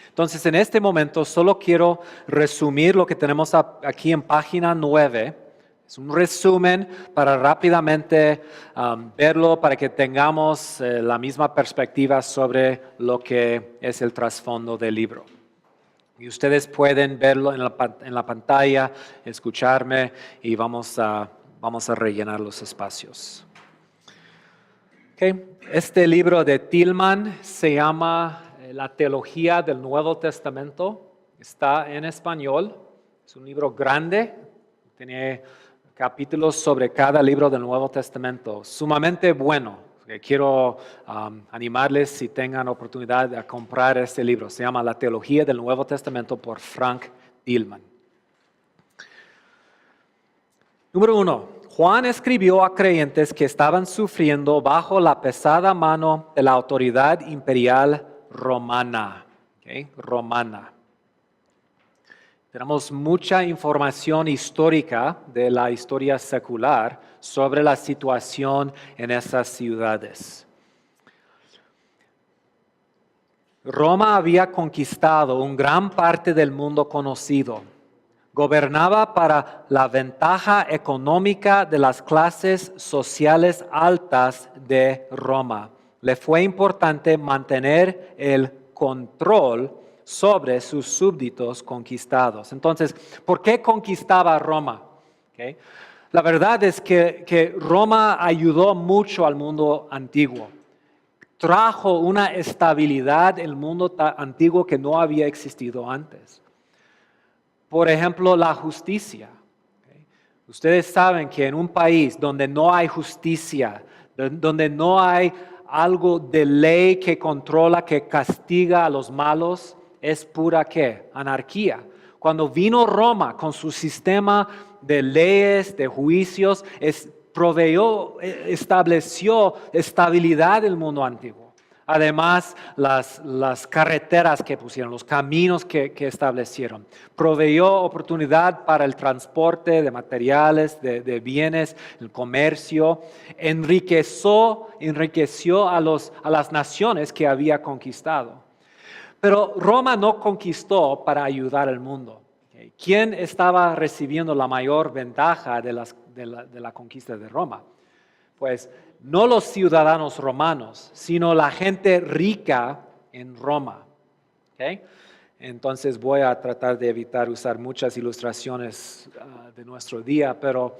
Entonces, en este momento solo quiero resumir lo que tenemos aquí en página 9. Es un resumen para rápidamente verlo, para que tengamos la misma perspectiva sobre lo que es el trasfondo del libro. Y ustedes pueden verlo en la pantalla, escucharme y vamos a rellenar los espacios. Okay. Este libro de Tilman se llama La Teología del Nuevo Testamento. Está en español. Es un libro grande. Tiene capítulos sobre cada libro del Nuevo Testamento. Sumamente bueno. Quiero animarles si tengan oportunidad de comprar este libro. Se llama La Teología del Nuevo Testamento por Frank Tilman. Número 1. Juan escribió a creyentes que estaban sufriendo bajo la pesada mano de la autoridad imperial romana. Okay, romana. Tenemos mucha información histórica de la historia secular sobre la situación en esas ciudades. Roma había conquistado una gran parte del mundo conocido. Gobernaba para la ventaja económica de las clases sociales altas de Roma. Le fue importante mantener el control sobre sus súbditos conquistados. Entonces, ¿por qué conquistaba Roma? Okay. La verdad es que Roma ayudó mucho al mundo antiguo. Trajo una estabilidad en el mundo antiguo que no había existido antes. Por ejemplo, la justicia. Okay. Ustedes saben que en un país donde no hay justicia, donde no hay algo de ley que controla, que castiga a los malos, es pura ¿qué? Anarquía. Cuando vino Roma con su sistema de leyes, de juicios, estableció estabilidad en el mundo antiguo. Además, las carreteras que pusieron, los caminos que establecieron, proveyó oportunidad para el transporte de materiales, de bienes, el comercio, enriqueció a las naciones que había conquistado. Pero Roma no conquistó para ayudar al mundo. ¿Quién estaba recibiendo la mayor ventaja de la conquista de Roma? Pues no los ciudadanos romanos, sino la gente rica en Roma. ¿Okay? Entonces voy a tratar de evitar usar muchas ilustraciones de nuestro día, pero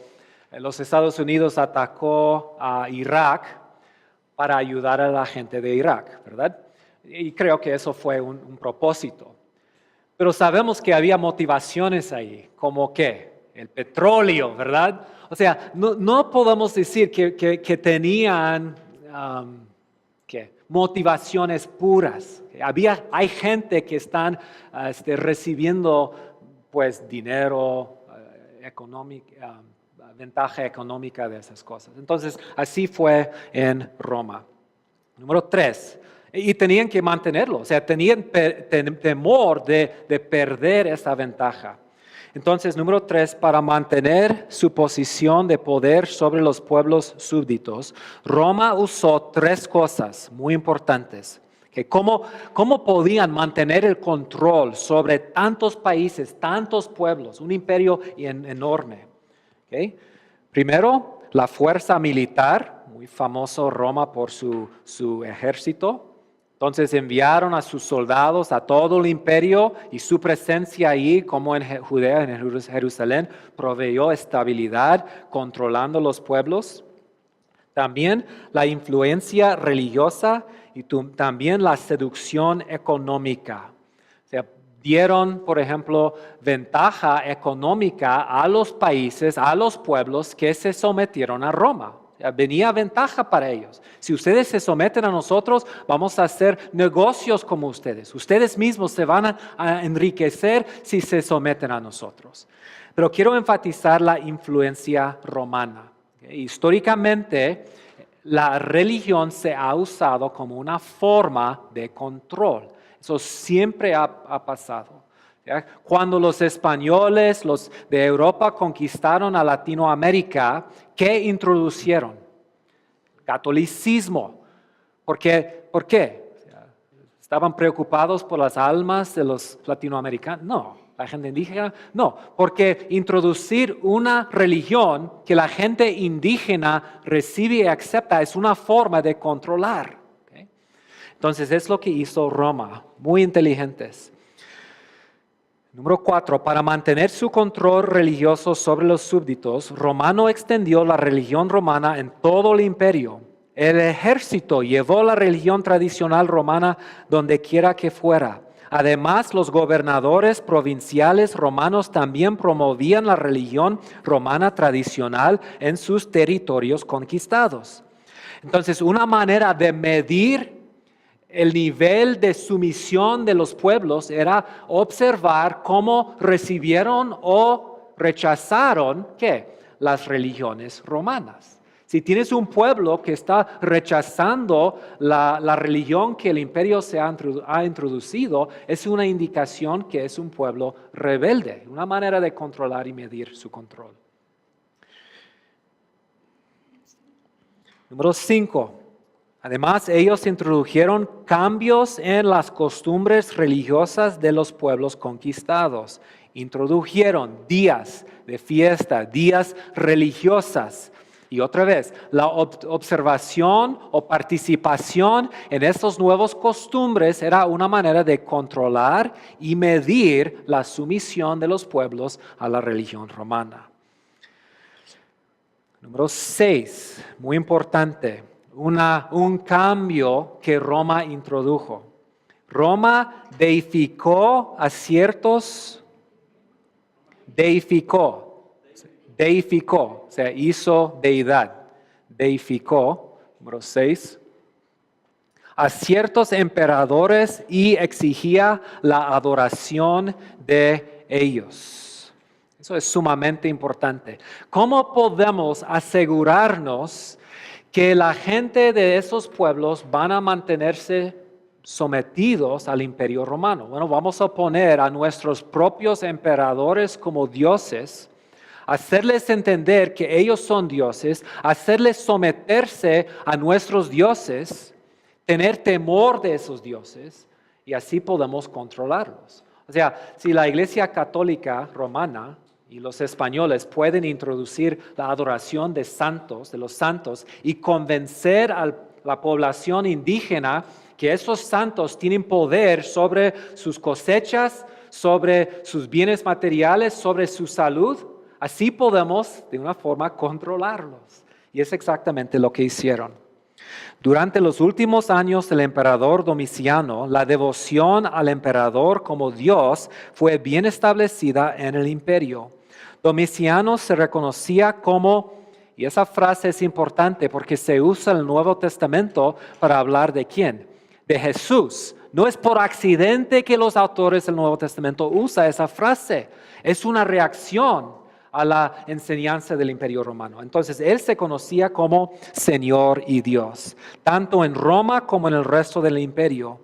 los Estados Unidos atacó a Irak para ayudar a la gente de Irak, ¿verdad? Y creo que eso fue un propósito. Pero sabemos que había motivaciones ahí, como ¿qué? El petróleo, ¿verdad? O sea, no podemos decir que tenían motivaciones puras. Hay gente que están recibiendo pues dinero, ventaja económica de esas cosas. Entonces, así fue en Roma. Número 3. Y tenían que mantenerlo, o sea, tenían temor de perder esa ventaja. Entonces, número 3, para mantener su posición de poder sobre los pueblos súbditos, Roma usó 3 cosas muy importantes. ¿Cómo podían mantener el control sobre tantos países, tantos pueblos, un imperio enorme? ¿Okay? Primero, la fuerza militar, muy famoso Roma por su ejército. Entonces enviaron a sus soldados a todo el imperio y su presencia allí, como en Judea, en Jerusalén, proveyó estabilidad controlando los pueblos. También la influencia religiosa y también la seducción económica. O sea, dieron, por ejemplo, ventaja económica a los países, a los pueblos que se sometieron a Roma. Venía ventaja para ellos. Si ustedes se someten a nosotros, vamos a hacer negocios como ustedes. Ustedes mismos se van a enriquecer si se someten a nosotros. Pero quiero enfatizar la influencia romana. Históricamente, la religión se ha usado como una forma de control. Eso siempre ha pasado. Cuando los españoles, los de Europa, conquistaron a Latinoamérica, ¿qué introducieron? Catolicismo. ¿Por qué? ¿Estaban preocupados por las almas de los latinoamericanos? No. ¿La gente indígena? No, porque introducir una religión que la gente indígena recibe y acepta es una forma de controlar. ¿Okay? Entonces es lo que hizo Roma, muy inteligentes. Número 4, para mantener su control religioso sobre los súbditos, Romano extendió la religión romana en todo el imperio. El ejército llevó la religión tradicional romana donde quiera que fuera. Además, los gobernadores provinciales romanos también promovían la religión romana tradicional en sus territorios conquistados. Entonces, una manera de medir el nivel de sumisión de los pueblos era observar cómo recibieron o rechazaron, ¿qué? Las religiones romanas. Si tienes un pueblo que está rechazando la religión que el imperio se ha introducido, es una indicación que es un pueblo rebelde, una manera de controlar y medir su control. Número 5. Además, ellos introdujeron cambios en las costumbres religiosas de los pueblos conquistados. Introdujeron días de fiesta, días religiosas. Y otra vez, la observación o participación en estos nuevos costumbres era una manera de controlar y medir la sumisión de los pueblos a la religión romana. Número 6, muy importante, un cambio que Roma introdujo. Roma deificó, o sea, hizo deidad, deificó, número 6, a ciertos emperadores y exigía la adoración de ellos. Eso es sumamente importante. ¿Cómo podemos asegurarnos que la gente de esos pueblos van a mantenerse sometidos al imperio romano? Bueno, vamos a poner a nuestros propios emperadores como dioses, hacerles entender que ellos son dioses, hacerles someterse a nuestros dioses, tener temor de esos dioses, y así podemos controlarlos. O sea, si la Iglesia Católica Romana y los españoles pueden introducir la adoración de los santos, y convencer a la población indígena que esos santos tienen poder sobre sus cosechas, sobre sus bienes materiales, sobre su salud, así podemos, de una forma, controlarlos. Y es exactamente lo que hicieron. Durante los últimos años del emperador Domiciano, la devoción al emperador como Dios fue bien establecida en el imperio. Domiciano se reconocía como, y esa frase es importante porque se usa en el Nuevo Testamento para hablar de ¿quién? De Jesús. No es por accidente que los autores del Nuevo Testamento usan esa frase. Es una reacción a la enseñanza del Imperio Romano. Entonces, él se conocía como Señor y Dios, tanto en Roma como en el resto del imperio,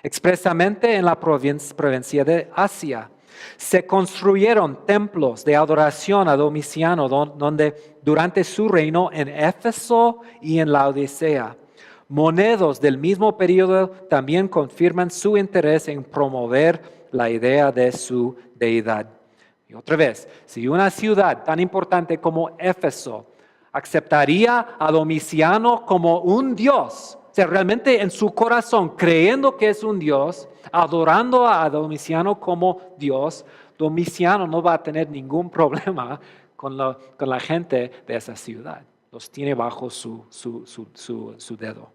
expresamente en la provincia de Asia. Se construyeron templos de adoración a Domiciano donde durante su reino en Éfeso y en la Odisea. Monedos del mismo periodo también confirman su interés en promover la idea de su deidad. Y otra vez, si una ciudad tan importante como Éfeso aceptaría a Domiciano como un dios, o sea, realmente en su corazón, creyendo que es un dios, adorando a Domiciano como dios, Domiciano no va a tener ningún problema con la gente de esa ciudad. Los tiene bajo su dedo.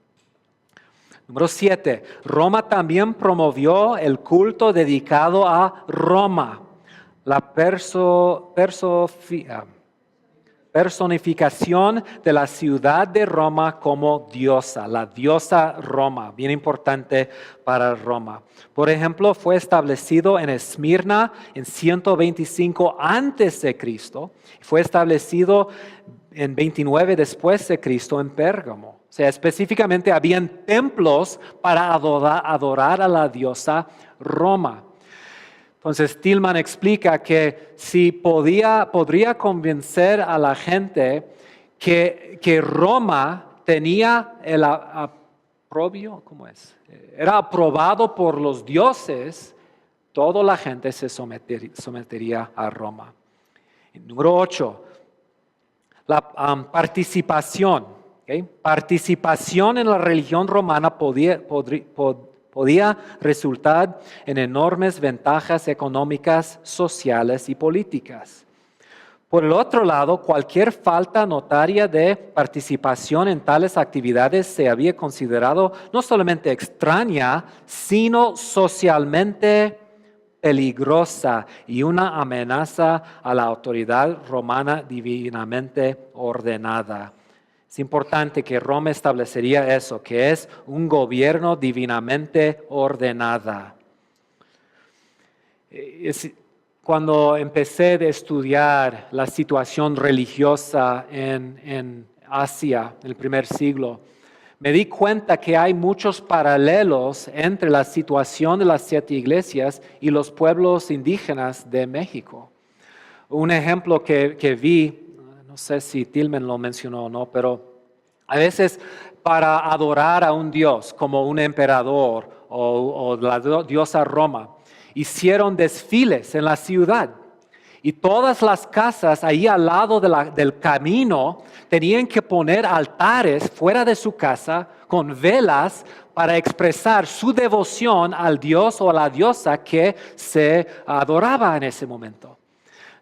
Número 7. Roma también promovió el culto dedicado a Roma. La personificación de la ciudad de Roma como diosa, la diosa Roma, bien importante para Roma. Por ejemplo, fue establecido en Esmirna en 125 antes de Cristo, fue establecido en 29 después de Cristo en Pérgamo. O sea, específicamente habían templos para adorar a la diosa Roma. Entonces, Tillman explica que si podría convencer a la gente que Roma tenía probio, ¿cómo es? Era aprobado por los dioses, toda la gente se sometería a Roma. Número 8, la participación. ¿Okay? Participación en la religión romana podía resultar en enormes ventajas económicas, sociales y políticas. Por el otro lado, cualquier falta notoria de participación en tales actividades se había considerado no solamente extraña, sino socialmente peligrosa y una amenaza a la autoridad romana divinamente ordenada. Es importante que Roma establecería eso, que es un gobierno divinamente ordenada. Cuando empecé a estudiar la situación religiosa en Asia, en el primer siglo, me di cuenta que hay muchos paralelos entre la situación de las 7 iglesias y los pueblos indígenas de México. Un ejemplo que vi, no sé si Tilman lo mencionó o no, pero a veces para adorar a un dios como un emperador o la diosa Roma, hicieron desfiles en la ciudad. Y todas las casas ahí al lado del camino tenían que poner altares fuera de su casa con velas para expresar su devoción al dios o a la diosa que se adoraba en ese momento.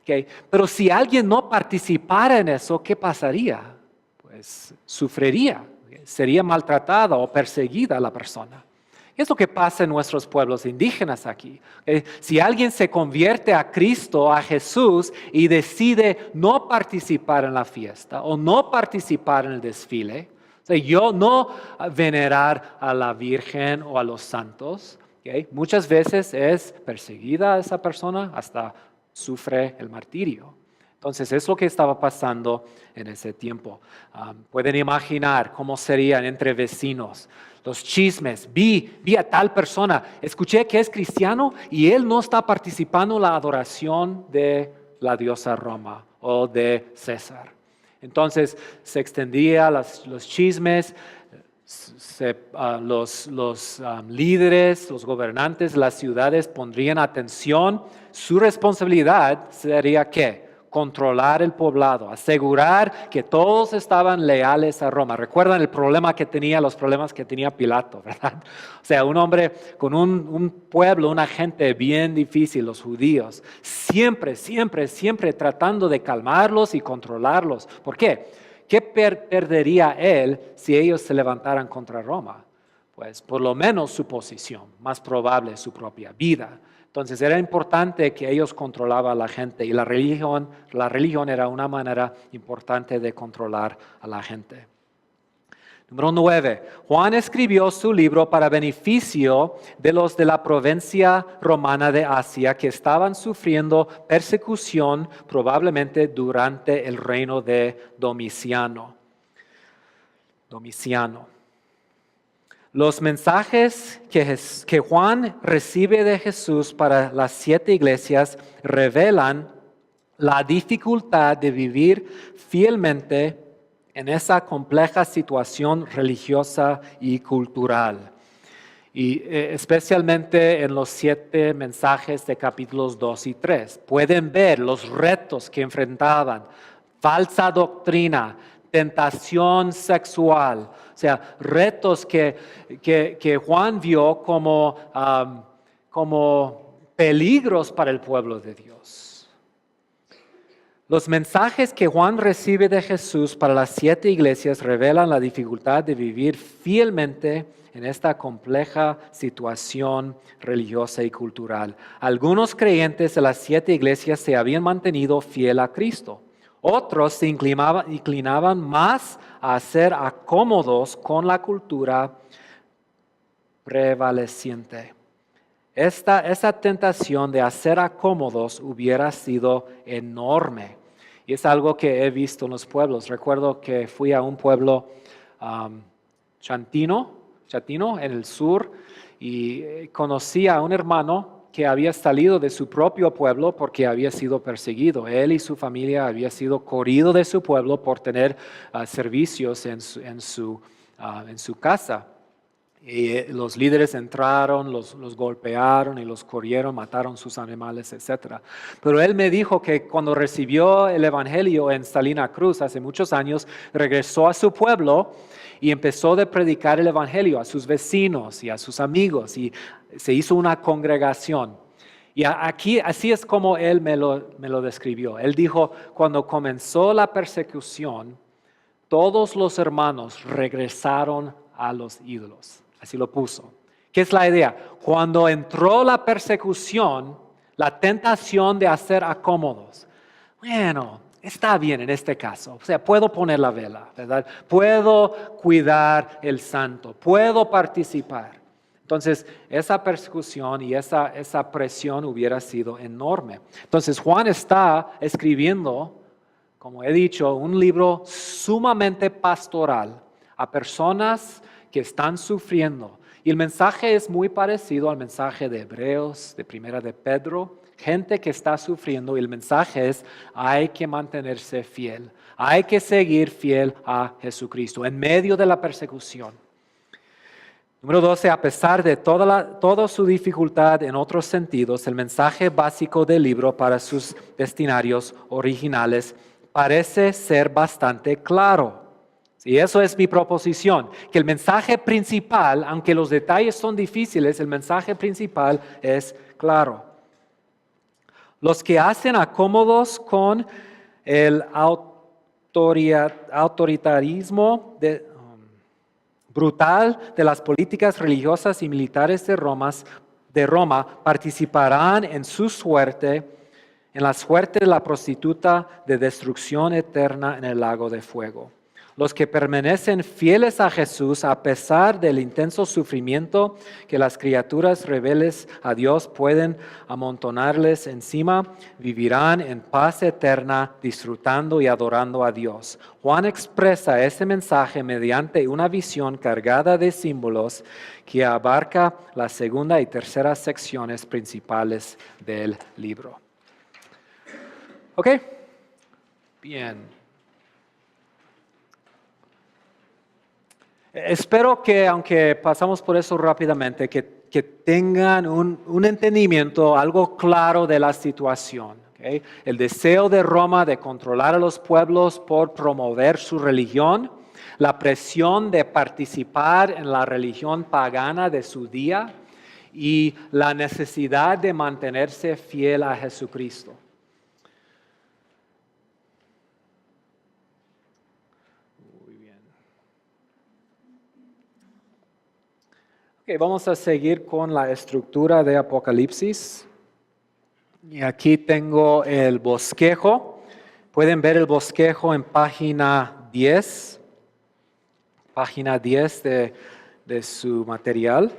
Okay. Pero si alguien no participara en eso, ¿qué pasaría? Pues sufriría, sería maltratada o perseguida la persona. Es lo que pasa en nuestros pueblos indígenas aquí. Si alguien se convierte a Cristo, a Jesús, y decide no participar en la fiesta o no participar en el desfile, yo no venerar a la Virgen o a los santos, muchas veces es perseguida esa persona, hasta sufre el martirio. Entonces, es lo que estaba pasando en ese tiempo. Pueden imaginar cómo serían entre vecinos. Los chismes, vi a tal persona, escuché que es cristiano y él no está participando en la adoración de la diosa Roma o de César. Entonces se extendía los chismes, los líderes, los gobernantes de las ciudades pondrían atención. Su responsabilidad sería ¿qué? Controlar el poblado, asegurar que todos estaban leales a Roma. Recuerdan los problemas que tenía Pilato, ¿verdad? O sea, un hombre con un pueblo, una gente bien difícil, los judíos, siempre tratando de calmarlos y controlarlos. ¿Por qué? ¿Qué perdería él si ellos se levantaran contra Roma? Pues por lo menos su posición, más probable su propia vida. Entonces era importante que ellos controlaban a la gente y la religión era una manera importante de controlar a la gente. Número 9. Juan escribió su libro para beneficio de los de la provincia romana de Asia que estaban sufriendo persecución probablemente durante el reino de Domiciano. Los mensajes que Juan recibe de Jesús para las 7 iglesias revelan la dificultad de vivir fielmente en esa compleja situación religiosa y cultural. Y especialmente en los 7 mensajes de capítulos 2 y 3. Pueden ver los retos que enfrentaban, falsa doctrina, tentación sexual, o sea, retos que Juan vio como peligros para el pueblo de Dios. Los mensajes que Juan recibe de Jesús para las 7 iglesias revelan la dificultad de vivir fielmente en esta compleja situación religiosa y cultural. Algunos creyentes de las 7 iglesias se habían mantenido fiel a Cristo. Otros se inclinaban más a ser acómodos con la cultura prevaleciente. Esa tentación de hacer acómodos hubiera sido enorme. Y es algo que he visto en los pueblos. Recuerdo que fui a un pueblo chatino en el sur y conocí a un hermano que había salido de su propio pueblo porque había sido perseguido. Él y su familia habían sido corridos de su pueblo por tener servicios en su casa. Y los líderes entraron, los golpearon y los corrieron, mataron sus animales, etc. Pero él me dijo que cuando recibió el evangelio en Salina Cruz hace muchos años, regresó a su pueblo y empezó a predicar el evangelio a sus vecinos y a sus amigos y se hizo una congregación. Y aquí así es como él me lo describió. Él dijo, cuando comenzó la persecución, todos los hermanos regresaron a los ídolos. Así lo puso. ¿Qué es la idea? Cuando entró la persecución, la tentación de hacer acomodos. Bueno, está bien en este caso. O sea, puedo poner la vela, ¿verdad? Puedo cuidar el santo. Puedo participar. Entonces, esa persecución y esa presión hubiera sido enorme. Entonces, Juan está escribiendo, como he dicho, un libro sumamente pastoral a personas que están sufriendo. Y el mensaje es muy parecido al mensaje de Hebreos, de Primera de Pedro. Gente que está sufriendo y el mensaje es, hay que mantenerse fiel. Hay que seguir fiel a Jesucristo en medio de la persecución. Número 12, a pesar de toda su dificultad en otros sentidos, el mensaje básico del libro para sus destinarios originales parece ser bastante claro. Y eso es mi proposición, que el mensaje principal, aunque los detalles son difíciles, el mensaje principal es claro. Los que hacen acomodos con el autoritarismo brutal de las políticas religiosas y militares de Roma participarán en su suerte, en la suerte de la prostituta de destrucción eterna en el lago de fuego. Los que permanecen fieles a Jesús a pesar del intenso sufrimiento que las criaturas rebeldes a Dios pueden amontonarles encima, vivirán en paz eterna, disfrutando y adorando a Dios. Juan expresa este mensaje mediante una visión cargada de símbolos que abarca la segunda y tercera secciones principales del libro. ¿Ok? Bien. Espero que, aunque pasamos por eso rápidamente, que tengan un entendimiento, algo claro de la situación. ¿Okay? El deseo de Roma de controlar a los pueblos por promover su religión, la presión de participar en la religión pagana de su día y la necesidad de mantenerse fiel a Jesucristo. Okay, vamos a seguir con la estructura de Apocalipsis. Y aquí tengo el bosquejo. Pueden ver el bosquejo en página 10. Página 10 de su material.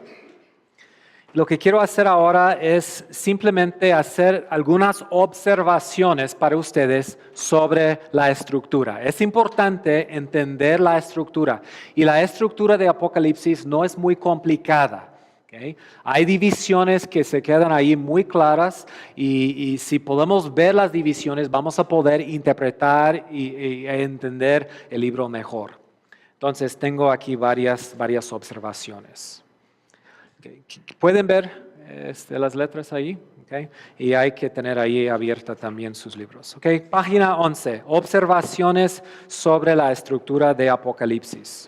Lo que quiero hacer ahora es simplemente hacer algunas observaciones para ustedes sobre la estructura. Es importante entender la estructura y la estructura de Apocalipsis no es muy complicada. ¿Okay? Hay divisiones que se quedan ahí muy claras y si podemos ver las divisiones vamos a poder interpretar y entender el libro mejor. Entonces tengo aquí varias observaciones. Okay. ¿Pueden ver las letras ahí? Okay. Y hay que tener ahí abierta también sus libros. Okay. Página 11. Observaciones sobre la estructura de Apocalipsis.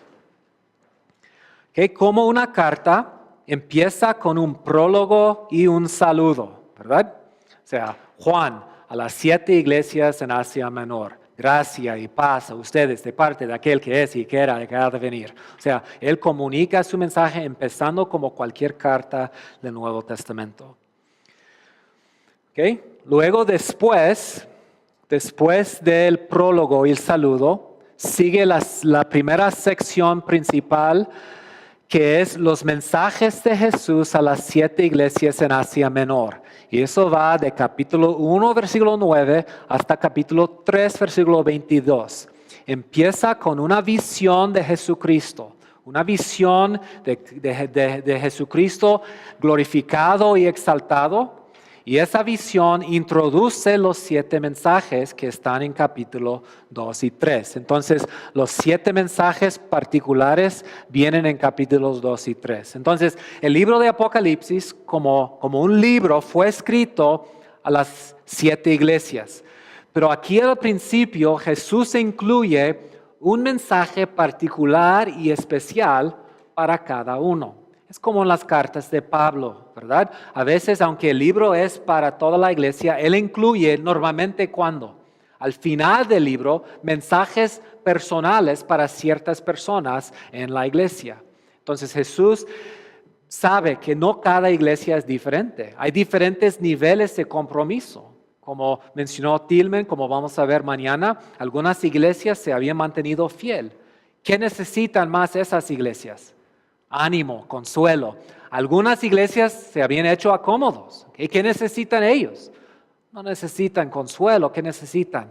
Okay. Como una carta empieza con un prólogo y un saludo, ¿verdad? O sea, Juan a las 7 iglesias en Asia Menor. Gracia y paz a ustedes de parte de aquel que es y que era y que ha de venir. O sea, él comunica su mensaje empezando como cualquier carta del Nuevo Testamento. ¿Okay? Luego después del prólogo y el saludo, sigue la primera sección principal que es los mensajes de Jesús a las 7 iglesias en Asia Menor. Y eso va de capítulo 1, versículo 9, hasta capítulo 3, versículo 22. Empieza con una visión de Jesucristo, una visión de Jesucristo glorificado y exaltado. Y esa visión introduce los 7 mensajes que están en capítulo 2 y 3. Entonces, los 7 mensajes particulares vienen en capítulos 2 y 3. Entonces, el libro de Apocalipsis, como un libro, fue escrito a las 7 iglesias. Pero aquí al principio Jesús incluye un mensaje particular y especial para cada uno. Es como en las cartas de Pablo, ¿verdad? A veces, aunque el libro es para toda la iglesia, él incluye normalmente ¿cuándo? Al final del libro, mensajes personales para ciertas personas en la iglesia. Entonces Jesús sabe que no cada iglesia es diferente. Hay diferentes niveles de compromiso. Como mencionó Tillman, como vamos a ver mañana, algunas iglesias se habían mantenido fiel. ¿Qué necesitan más esas iglesias? Ánimo, consuelo. Algunas iglesias se habían hecho acómodos. ¿Qué necesitan ellos? No necesitan consuelo. ¿Qué necesitan?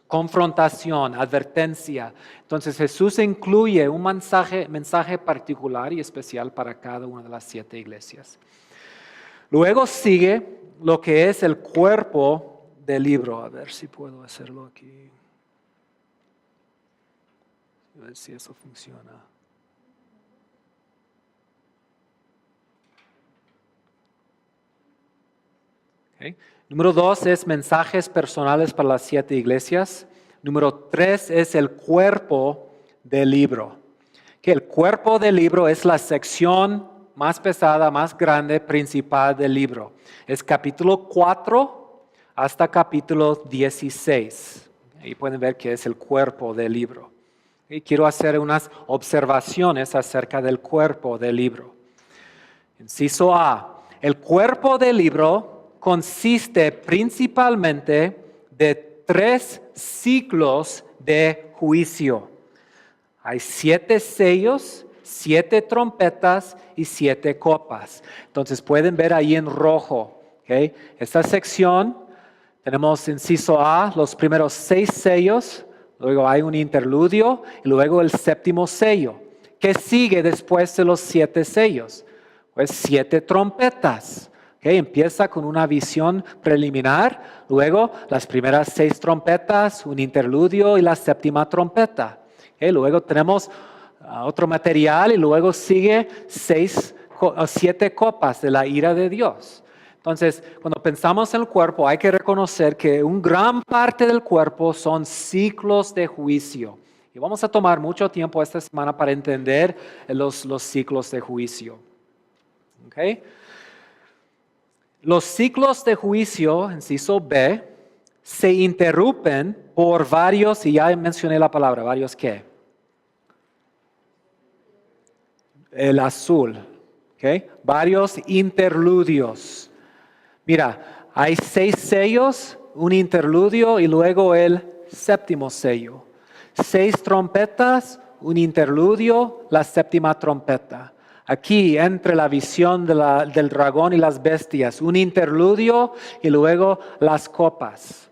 Confrontación, advertencia. Entonces Jesús incluye un mensaje particular y especial para cada una de las 7 iglesias. Luego sigue lo que es el cuerpo del libro. A ver si puedo hacerlo aquí. A ver si eso funciona. Okay. Número 2 es mensajes personales para las 7 iglesias. Número 3 es el cuerpo del libro. Que el cuerpo del libro es la sección más pesada, más grande, principal del libro. Es capítulo 4 hasta capítulo 16. Ahí pueden ver que es el cuerpo del libro. Y quiero hacer unas observaciones acerca del cuerpo del libro. Inciso A. El cuerpo del libro consiste principalmente de 3 ciclos de juicio. Hay 7 sellos, 7 trompetas y 7 copas. Entonces pueden ver ahí en rojo. ¿Okay? Esta sección tenemos inciso A, los primeros 6 sellos, luego hay un interludio y luego el 7º sello. ¿Qué sigue después de los 7 sellos? Pues 7 trompetas. Okay, empieza con una visión preliminar, luego las primeras 6 trompetas, un interludio y la 7ª trompeta. Okay, luego tenemos otro material y luego sigue 7 copas de la ira de Dios. Entonces, cuando pensamos en el cuerpo, hay que reconocer que una gran parte del cuerpo son ciclos de juicio. Y vamos a tomar mucho tiempo esta semana para entender los ciclos de juicio. Okay. Los ciclos de juicio, inciso B, se interrumpen por varios, y ya mencioné la palabra, ¿varios qué? El azul, ¿okay? Varios interludios. Mira, hay 6 sellos, un interludio y luego el 7º sello. 6 trompetas, un interludio, la 7ª trompeta. Aquí, entre la visión del dragón y las bestias, un interludio y luego las copas.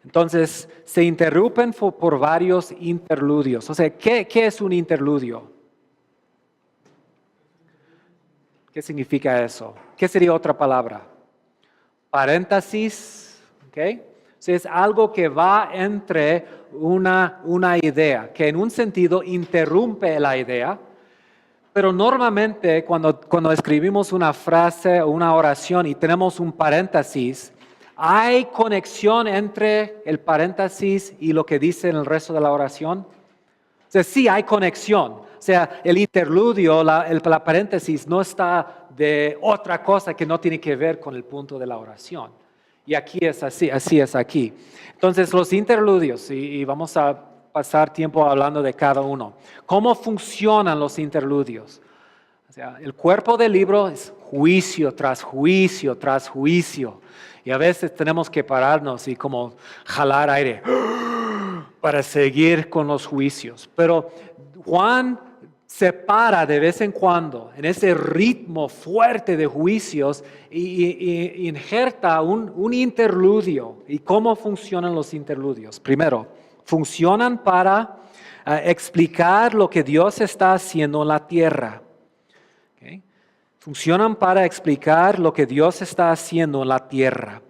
Entonces, se interrumpen por varios interludios. O sea, ¿qué es un interludio? ¿Qué significa eso? ¿Qué sería otra palabra? Paréntesis, ¿ok? O sea, es algo que va entre una idea, que en un sentido interrumpe la idea. Pero normalmente cuando escribimos una frase o una oración y tenemos un paréntesis, ¿hay conexión entre el paréntesis y lo que dice en el resto de la oración? O sea, sí hay conexión. O sea, el interludio, la paréntesis no está de otra cosa que no tiene que ver con el punto de la oración. Y aquí es así es aquí. Entonces los interludios, y vamos a pasar tiempo hablando de cada uno. ¿Cómo funcionan los interludios? O sea, el cuerpo del libro es juicio tras juicio tras juicio. Y a veces tenemos que pararnos y como jalar aire para seguir con los juicios. Pero Juan se para de vez en cuando en ese ritmo fuerte de juicios y injerta un interludio. ¿Y cómo funcionan los interludios? Primero, funcionan para explicar lo que Dios está haciendo en la tierra. ¿Okay? Funcionan para explicar lo que Dios está haciendo en la tierra.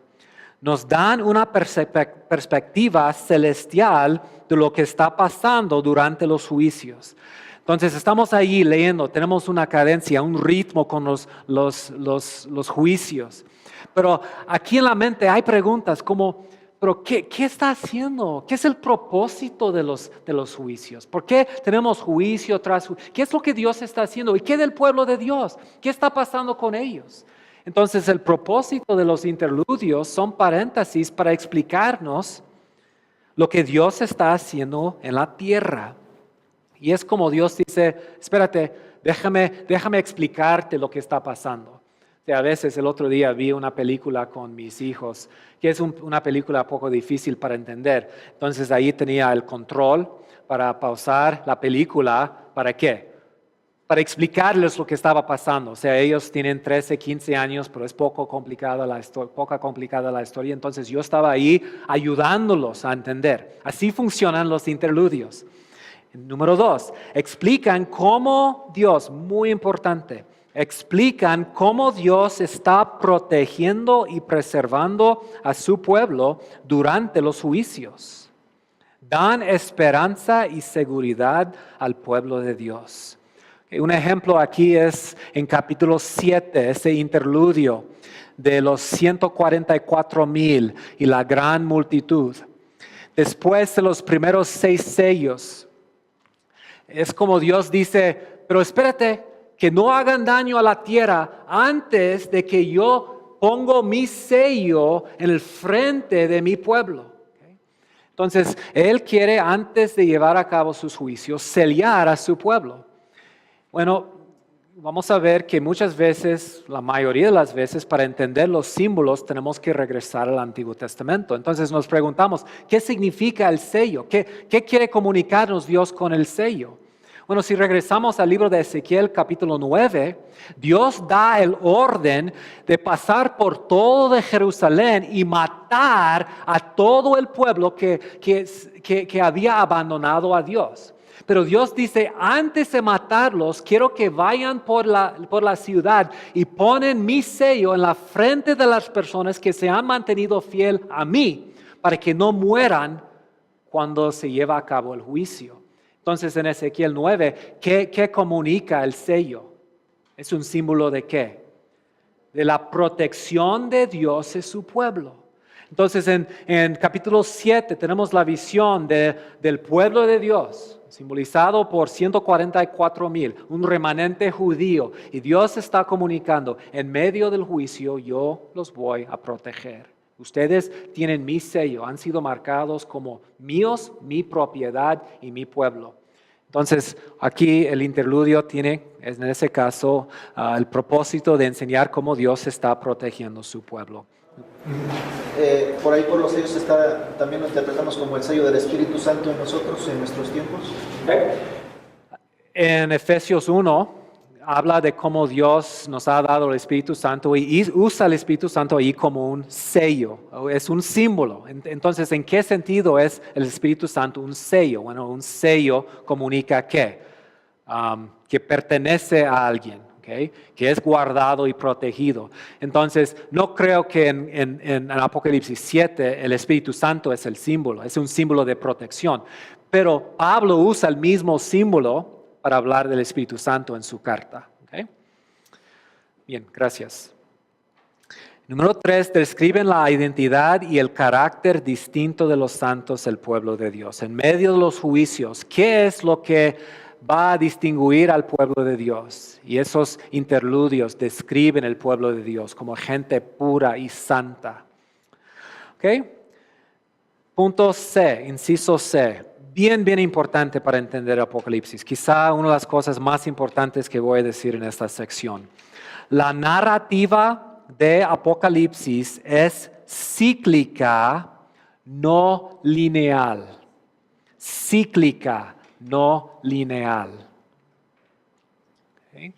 Nos dan una perspectiva celestial de lo que está pasando durante los juicios. Entonces estamos ahí leyendo, tenemos una cadencia, un ritmo con los juicios. Pero aquí en la mente hay preguntas como, ¿pero qué está haciendo? ¿Qué es el propósito de los juicios? ¿Por qué tenemos juicio tras juicio? ¿Qué es lo que Dios está haciendo? ¿Y qué del pueblo de Dios? ¿Qué está pasando con ellos? Entonces el propósito de los interludios son paréntesis para explicarnos lo que Dios está haciendo en la tierra. Y es como Dios dice, espérate, déjame explicarte lo que está pasando. O sea, a veces el otro día vi una película con mis hijos, que es una película poco difícil para entender. Entonces ahí tenía el control para pausar la película. ¿Para qué? Para explicarles lo que estaba pasando. O sea, ellos tienen 13, 15 años, pero es poco complicada la historia. Entonces yo estaba ahí ayudándolos a entender. Así funcionan los interludios. Número 2, explican cómo Dios, muy importante, explican cómo Dios está protegiendo y preservando a su pueblo durante los juicios. Dan esperanza y seguridad al pueblo de Dios. Un ejemplo aquí es en capítulo 7, ese interludio de los 144,000 y la gran multitud. Después de los primeros 6 sellos, es como Dios dice, pero espérate, que no hagan daño a la tierra antes de que yo pongo mi sello en el frente de mi pueblo. Entonces, Él quiere, antes de llevar a cabo sus juicios, sellar a su pueblo. Bueno, vamos a ver que muchas veces, la mayoría de las veces, para entender los símbolos tenemos que regresar al Antiguo Testamento. Entonces nos preguntamos, ¿qué significa el sello? ¿Qué quiere comunicarnos Dios con el sello? Bueno, si regresamos al libro de Ezequiel capítulo 9, Dios da el orden de pasar por todo de Jerusalén y matar a todo el pueblo que había abandonado a Dios. Pero Dios dice, antes de matarlos, quiero que vayan por la ciudad y ponen mi sello en la frente de las personas que se han mantenido fiel a mí, para que no mueran cuando se lleva a cabo el juicio. Entonces en Ezequiel 9, ¿qué comunica el sello? ¿Es un símbolo de qué? De la protección de Dios en su pueblo. Entonces en capítulo 7 tenemos la visión del pueblo de Dios, simbolizado por 144,000, un remanente judío. Y Dios está comunicando, en medio del juicio yo los voy a proteger. Ustedes tienen mi sello, han sido marcados como míos, mi propiedad y mi pueblo. Entonces, aquí el interludio tiene, en ese caso, el propósito de enseñar cómo Dios está protegiendo su pueblo. Por ahí por los sellos también lo interpretamos como el sello del Espíritu Santo en nosotros, en nuestros tiempos. En Efesios 1 habla de cómo Dios nos ha dado el Espíritu Santo y usa el Espíritu Santo ahí como un sello, es un símbolo. Entonces, ¿en qué sentido es el Espíritu Santo un sello? Bueno, un sello comunica ¿qué? Que pertenece a alguien, ¿okay? Que es guardado y protegido. Entonces, no creo que en Apocalipsis 7 el Espíritu Santo es el símbolo, es un símbolo de protección. Pero Pablo usa el mismo símbolo para hablar del Espíritu Santo en su carta. ¿Okay? Bien, gracias. Número 3, describen la identidad y el carácter distinto de los santos del pueblo de Dios. En medio de los juicios, ¿qué es lo que va a distinguir al pueblo de Dios? Y esos interludios describen el pueblo de Dios como gente pura y santa. ¿Ok? Punto C, inciso C. Bien importante para entender Apocalipsis. Quizá una de las cosas más importantes que voy a decir en esta sección. La narrativa de Apocalipsis es cíclica, no lineal. Cíclica, no lineal. ¿Okay?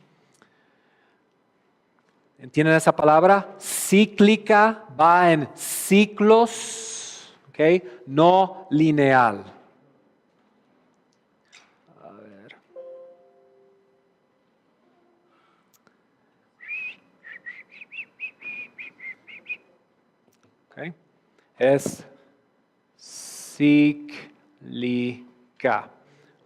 ¿Entienden esa palabra? Cíclica va en ciclos, ¿okay? No lineal. es cíclica.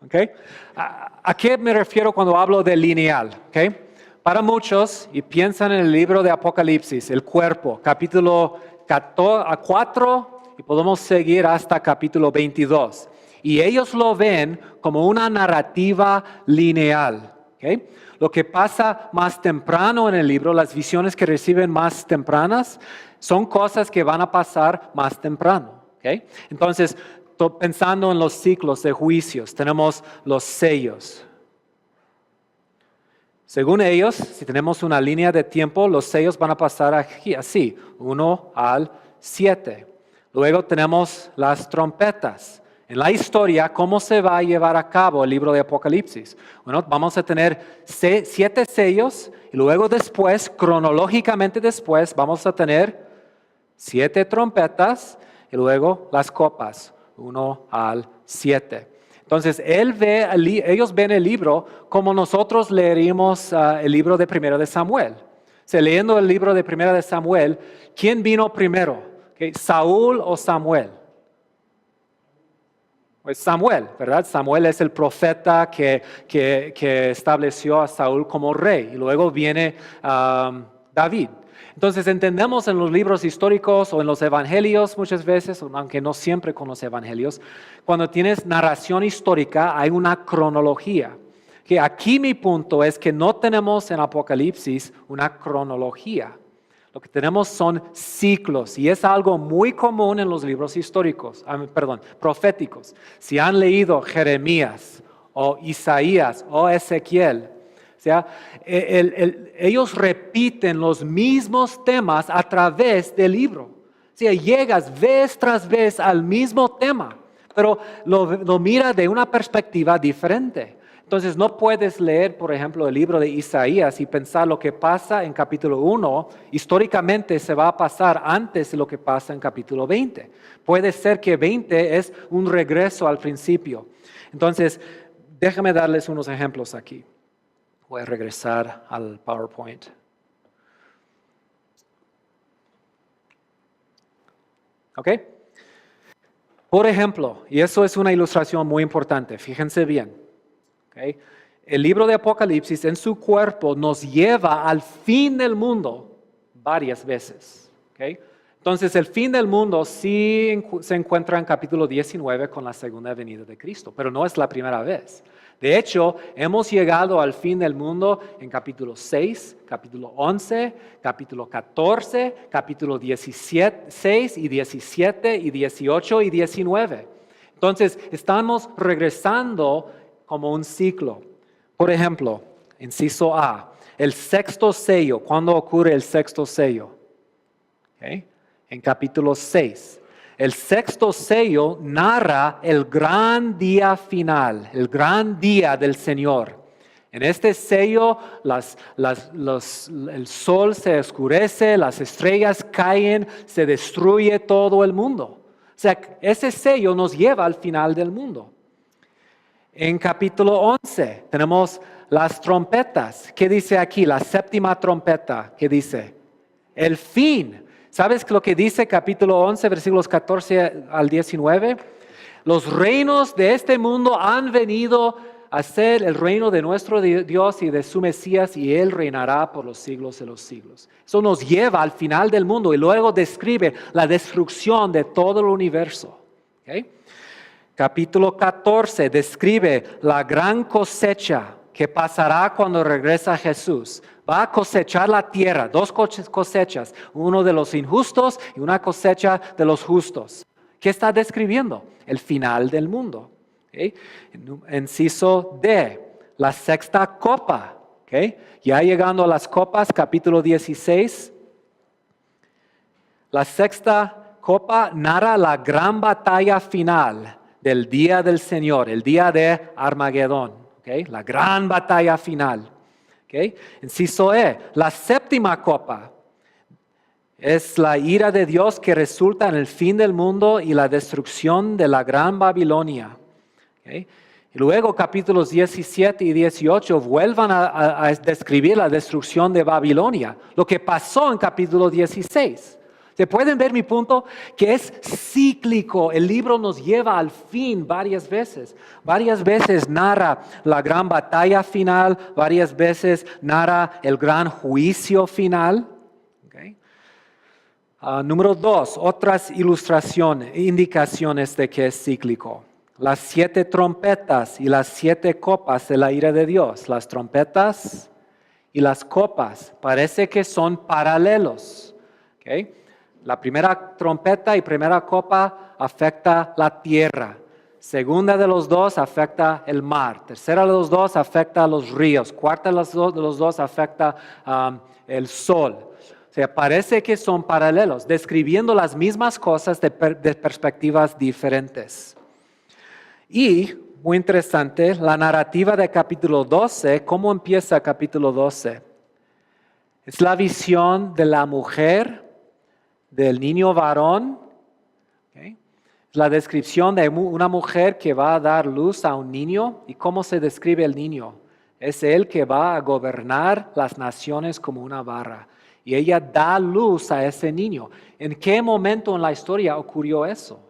¿Okay? ¿A qué me refiero cuando hablo de lineal? ¿Okay? Para muchos, y piensan en el libro de Apocalipsis, el cuerpo, capítulo 4, y podemos seguir hasta capítulo 22. Y ellos lo ven como una narrativa lineal. ¿Okay? Lo que pasa más temprano en el libro, las visiones que reciben más tempranas, son cosas que van a pasar más temprano. ¿Okay? Entonces, pensando en los ciclos de juicios, tenemos los sellos. Según ellos, si tenemos una línea de tiempo, los sellos van a pasar aquí, así, 1 al 7. Luego tenemos las trompetas. En la historia, ¿cómo se va a llevar a cabo el libro de Apocalipsis? Bueno, vamos a tener 7 sellos y luego después, cronológicamente después, vamos a tener 7 trompetas y luego las copas, 1 al 7. Entonces, ellos ven el libro como nosotros leeríamos el libro de Primera de Samuel. O sea, leyendo el libro de Primera de Samuel, ¿quién vino primero? ¿Okay? ¿Saúl o Samuel? Pues Samuel, ¿verdad? Samuel es el profeta que estableció a Saúl como rey. Y luego viene David. Entonces entendemos en los libros históricos o en los evangelios muchas veces, aunque no siempre con los evangelios, cuando tienes narración histórica hay una cronología. Que aquí mi punto es que no tenemos en Apocalipsis una cronología. Lo que tenemos son ciclos y es algo muy común en los libros proféticos. Si han leído Jeremías o Isaías o Ezequiel, o sea, ellos repiten los mismos temas a través del libro. O sea, llegas vez tras vez al mismo tema, pero lo mira de una perspectiva diferente. Entonces no puedes leer, por ejemplo, el libro de Isaías y pensar lo que pasa en capítulo 1, históricamente se va a pasar antes de lo que pasa en capítulo 20. Puede ser que 20 es un regreso al principio. Entonces, déjame darles unos ejemplos aquí. Voy a regresar al PowerPoint. ¿Ok? Por ejemplo, y eso es una ilustración muy importante, fíjense bien. ¿Okay? El libro de Apocalipsis en su cuerpo nos lleva al fin del mundo varias veces. ¿Okay? Entonces el fin del mundo sí se encuentra en capítulo 19 con la segunda venida de Cristo, pero no es la primera vez. De hecho, hemos llegado al fin del mundo en capítulo 6, capítulo 11, capítulo 14, capítulo 16 y 17 y 18 y 19. Entonces, estamos regresando como un ciclo. Por ejemplo, inciso A, el sexto sello. ¿Cuándo ocurre el sexto sello? ¿Okay? En capítulo 6. El sexto sello narra el gran día final, el gran día del Señor. En este sello el sol se oscurece, las estrellas caen, se destruye todo el mundo. O sea, ese sello nos lleva al final del mundo. En capítulo 11 tenemos las trompetas. ¿Qué dice aquí? La séptima trompeta. ¿Qué dice? El fin. ¿Sabes lo que dice capítulo 11, versículos 14 al 19? Los reinos de este mundo han venido a ser el reino de nuestro Dios y de su Mesías, y Él reinará por los siglos de los siglos. Eso nos lleva al final del mundo y luego describe la destrucción de todo el universo. ¿Okay? Capítulo 14 describe la gran cosecha que pasará cuando regresa Jesús. Va a cosechar la tierra, 2 cosechas, uno de los injustos y una cosecha de los justos. ¿Qué está describiendo? El final del mundo. ¿Okay? Inciso D, la sexta copa. ¿Okay? Ya llegando a las copas, capítulo 16. La sexta copa narra la gran batalla final del día del Señor, el día de Armagedón. ¿Okay? La gran batalla final. ¿Okay? Inciso E, la séptima copa es la ira de Dios que resulta en el fin del mundo y la destrucción de la gran Babilonia. ¿Okay? Y luego capítulos 17 y 18 vuelvan a describir la destrucción de Babilonia, lo que pasó en capítulo 16. O ¿Se pueden ver mi punto? Que es cíclico. El libro nos lleva al fin varias veces. Varias veces narra la gran batalla final, varias veces narra el gran juicio final. Okay. Número 2, otras ilustraciones, indicaciones de que es cíclico. Las 7 trompetas y las 7 copas de la ira de Dios. Las trompetas y las copas parece que son paralelos. Okay. La primera trompeta y primera copa afecta la tierra. Segunda de los dos afecta el mar. Tercera de los dos afecta los ríos. Cuarta de los dos afecta el sol. O sea, parece que son paralelos, describiendo las mismas cosas de perspectivas diferentes. Y, muy interesante, la narrativa de capítulo 12, ¿cómo empieza capítulo 12? Es la visión de la mujer, del niño varón. Okay. Es la descripción de una mujer que va a dar luz a un niño. ¿Y cómo se describe el niño? Es él que va a gobernar las naciones como una vara. Y ella da luz a ese niño. ¿En qué momento en la historia ocurrió eso?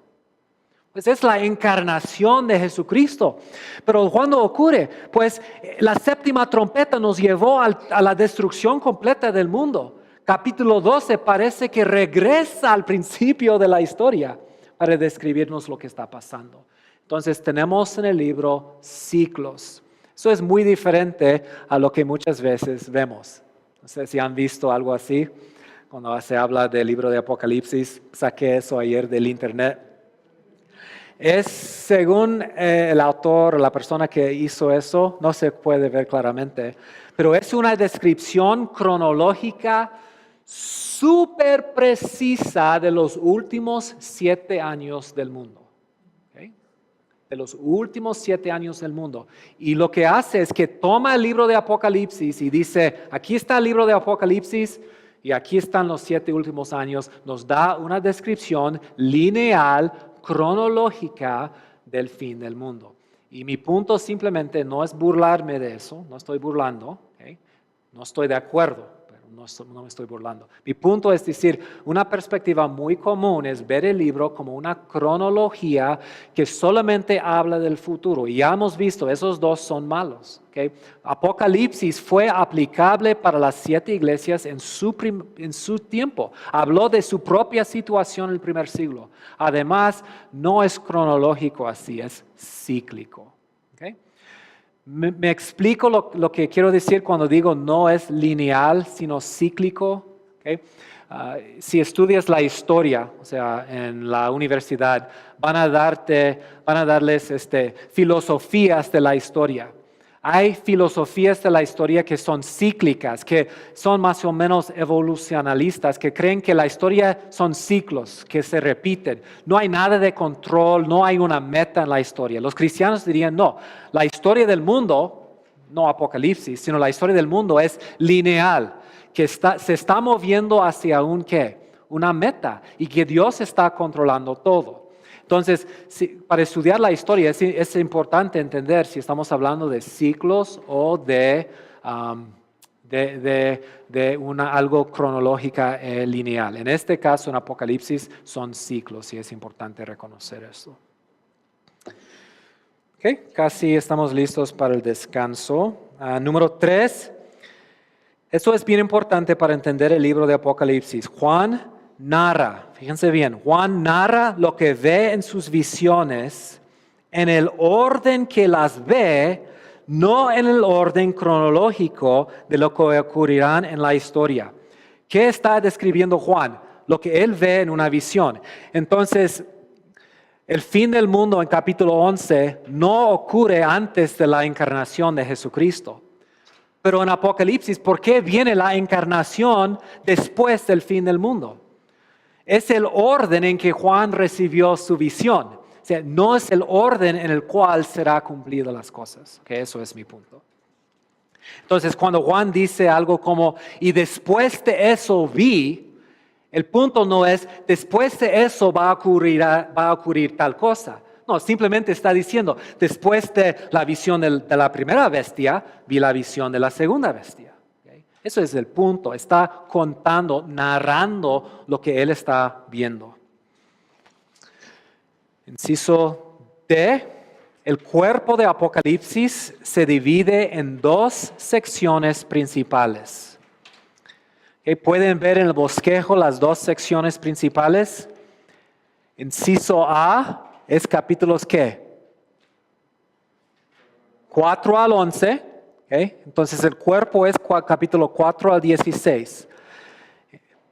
Pues es la encarnación de Jesucristo. Pero ¿cuándo ocurre? Pues la séptima trompeta nos llevó a la destrucción completa del mundo. Capítulo 12 parece que regresa al principio de la historia para describirnos lo que está pasando. Entonces tenemos en el libro ciclos. Eso es muy diferente a lo que muchas veces vemos. No sé si han visto algo así. Cuando se habla del libro de Apocalipsis, saqué eso ayer del internet. Es según el autor, la persona que hizo eso, no se puede ver claramente, pero es una descripción cronológica súper precisa de los últimos 7 años del mundo. ¿Okay? De los últimos 7 años del mundo. Y lo que hace es que toma el libro de Apocalipsis y dice, aquí está el libro de Apocalipsis y aquí están los 7 últimos años. Nos da una descripción lineal, cronológica del fin del mundo. Y mi punto simplemente no es burlarme de eso, no estoy burlando, ¿okay? No estoy de acuerdo, pero no me estoy burlando. Mi punto es decir, una perspectiva muy común es ver el libro como una cronología que solamente habla del futuro. Y ya hemos visto, esos dos son malos. ¿Okay? Apocalipsis fue aplicable para las 7 iglesias en su tiempo. Habló de su propia situación en el primer siglo. Además, no es cronológico así, es cíclico. ¿Okay? Me explico lo que quiero decir cuando digo no es lineal, sino cíclico. ¿Okay? Si estudias la historia, o sea, en la universidad, van a darles filosofías de la historia. Hay filosofías de la historia que son cíclicas, que son más o menos evolucionalistas, que creen que la historia son ciclos, que se repiten. No hay nada de control, no hay una meta en la historia. Los cristianos dirían, no, la historia del mundo, no Apocalipsis, sino la historia del mundo es lineal, que se está moviendo hacia una meta y que Dios está controlando todo. Entonces, para estudiar la historia es importante entender si estamos hablando de ciclos o de algo cronológica lineal. En este caso, en Apocalipsis, son ciclos y es importante reconocer esto. Okay, casi estamos listos para el descanso. Número 3. Esto es bien importante para entender el libro de Apocalipsis. Juan narra, fíjense bien, Juan narra lo que ve en sus visiones en el orden que las ve, no en el orden cronológico de lo que ocurrirán en la historia. ¿Qué está describiendo Juan? Lo que él ve en una visión. Entonces, el fin del mundo en capítulo 11 no ocurre antes de la encarnación de Jesucristo. Pero en Apocalipsis, ¿por qué viene la encarnación después del fin del mundo? Es el orden en que Juan recibió su visión. O sea, no es el orden en el cual será cumplidas las cosas. Okay, eso es mi punto. Entonces, cuando Juan dice algo como, y después de eso vi, el punto no es, después de eso va a ocurrir tal cosa. No, simplemente está diciendo, después de la visión de la primera bestia, vi la visión de la segunda bestia. Okay. Eso es el punto. Está contando, narrando lo que él está viendo. Inciso D. El cuerpo de Apocalipsis se divide en dos secciones principales. Pueden ver en el bosquejo las dos secciones principales. Inciso A es capítulos ¿qué? 4 al 11. Entonces el cuerpo es capítulo 4 al 16.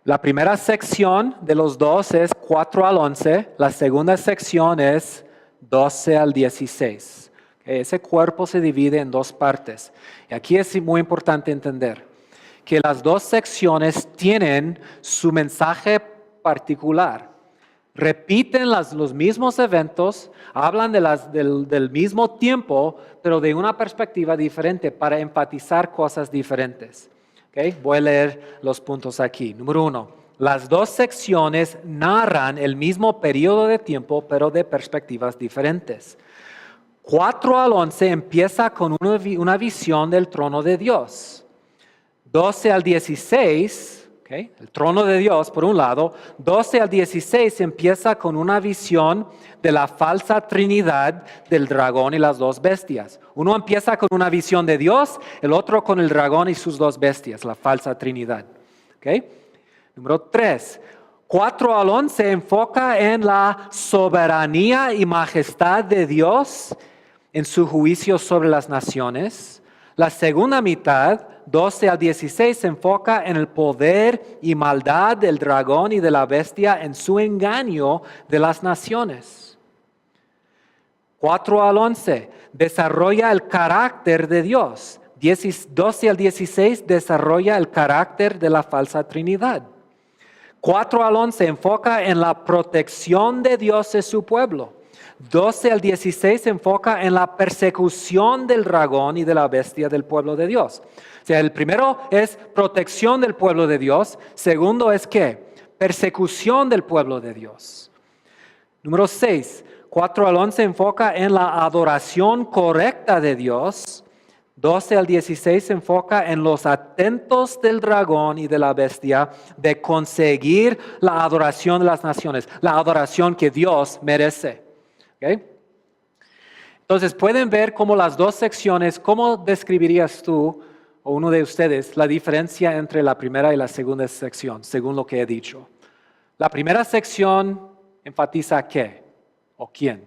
La primera sección de los dos es 4 al 11. La segunda sección es 12 al 16. Ese cuerpo se divide en dos partes. Y aquí es muy importante entender que las dos secciones tienen su mensaje particular. Repiten los mismos eventos, hablan del mismo tiempo, pero de una perspectiva diferente para enfatizar cosas diferentes. Voy a leer los puntos aquí. Número 1. Las dos secciones narran el mismo periodo de tiempo, pero de perspectivas diferentes. 4 al 11 empieza con una visión del trono de Dios. 12 al 16, el trono de Dios por un lado. 12 al 16 empieza con una visión de la falsa trinidad del dragón y las dos bestias. Uno empieza con una visión de Dios, el otro con el dragón y sus dos bestias, la falsa trinidad. Número 3. 4 al 11 enfoca en la soberanía y majestad de Dios en su juicio sobre las naciones. La segunda mitad, 12 al 16, se enfoca en el poder y maldad del dragón y de la bestia en su engaño de las naciones. 4 al 11 desarrolla el carácter de Dios. 12 al 16 desarrolla el carácter de la falsa trinidad. 4 al 11 enfoca en la protección de Dios de su pueblo. 12 al 16 se enfoca en la persecución del dragón y de la bestia del pueblo de Dios. O sea, el primero es protección del pueblo de Dios. Segundo es ¿qué? Persecución del pueblo de Dios. Número 6, 4 al 11 enfoca en la adoración correcta de Dios. 12 al 16 se enfoca en los atentos del dragón y de la bestia de conseguir la adoración de las naciones, la adoración que Dios merece. Entonces pueden ver cómo las dos secciones, ¿cómo describirías tú o uno de ustedes la diferencia entre la primera y la segunda sección, según lo que he dicho? La primera sección enfatiza ¿qué? ¿O quién?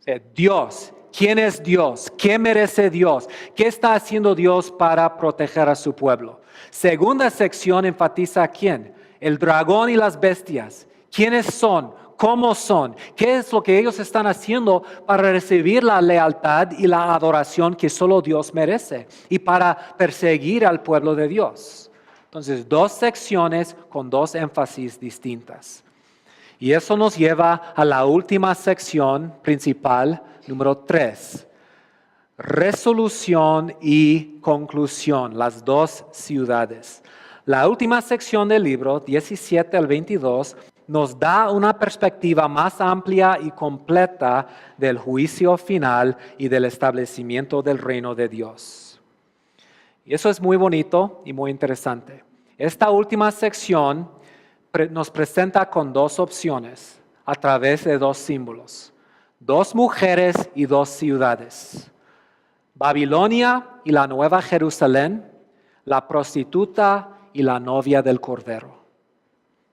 O sea, Dios. ¿Quién es Dios? ¿Qué merece Dios? ¿Qué está haciendo Dios para proteger a su pueblo? Segunda sección enfatiza ¿a quién? El dragón y las bestias. ¿Quiénes son? ¿Cómo son? ¿Qué es lo que ellos están haciendo para recibir la lealtad y la adoración que solo Dios merece? Y para perseguir al pueblo de Dios. Entonces, dos secciones con dos énfasis distintas. Y eso nos lleva a la última sección principal, número 3. Resolución y conclusión, las dos ciudades. La última sección del libro, 17 al 22, nos da una perspectiva más amplia y completa del juicio final y del establecimiento del reino de Dios. Y eso es muy bonito y muy interesante. Esta última sección nos presenta con dos opciones a través de dos símbolos. Dos mujeres y dos ciudades. Babilonia y la Nueva Jerusalén, la prostituta y la novia del Cordero.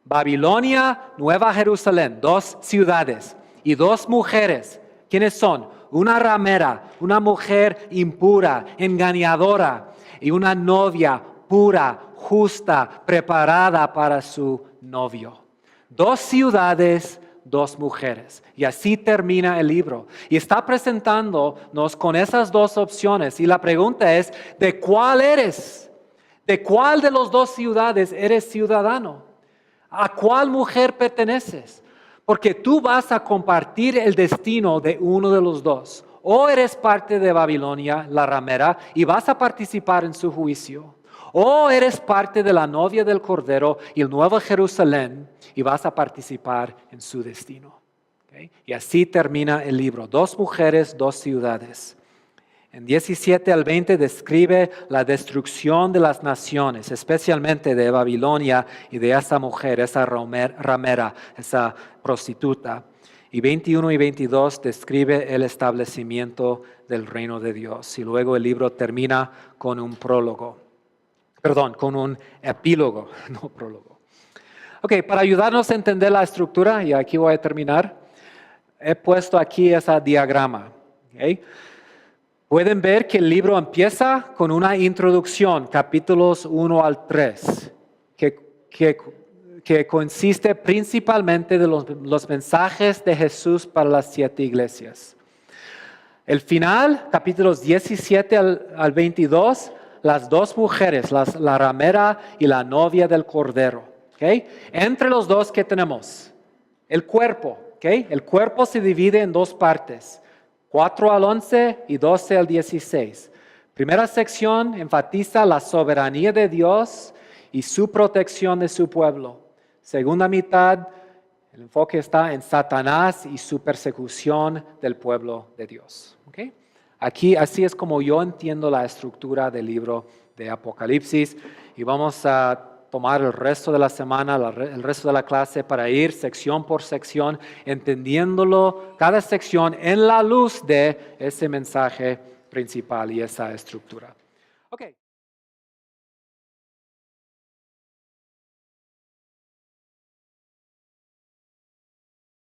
Babilonia, Nueva Jerusalén, dos ciudades y dos mujeres. ¿Quiénes son? Una ramera, una mujer impura, engañadora, y una novia pura, justa, preparada para su novio. Dos ciudades, dos mujeres. Y así termina el libro. Y está presentándonos con esas dos opciones. Y la pregunta es, ¿de cuál eres? ¿De cuál de las dos ciudades eres ciudadano? ¿A cuál mujer perteneces? Porque tú vas a compartir el destino de uno de los dos. O eres parte de Babilonia, la ramera, y vas a participar en su juicio. O eres parte de la novia del Cordero y el Nuevo Jerusalén, y vas a participar en su destino. Y así termina el libro. Dos mujeres, dos ciudades. En 17 al 20 describe la destrucción de las naciones, especialmente de Babilonia y de esa mujer, esa ramera, esa prostituta. Y 21 y 22 describe el establecimiento del reino de Dios. Y luego el libro termina con un prólogo. Perdón, con un epílogo, no prólogo. Ok, para ayudarnos a entender la estructura, y aquí voy a terminar, he puesto aquí ese diagrama. ¿Okay? Pueden ver que el libro empieza con una introducción, capítulos 1 al 3, que consiste principalmente de los mensajes de Jesús para las 7 iglesias. El final, capítulos 17 al 22, las dos mujeres, la ramera y la novia del Cordero. ¿Okay? Entre los dos, ¿qué tenemos? El cuerpo. ¿Okay? El cuerpo se divide en dos partes. 4 al 11 y 12 al 16. Primera sección enfatiza la soberanía de Dios y su protección de su pueblo. Segunda mitad, el enfoque está en Satanás y su persecución del pueblo de Dios. ¿Okay? Aquí, así es como yo entiendo la estructura del libro de Apocalipsis, y vamos a tomar el resto de la semana, el resto de la clase para ir sección por sección, entendiéndolo cada sección en la luz de ese mensaje principal y esa estructura. Okay.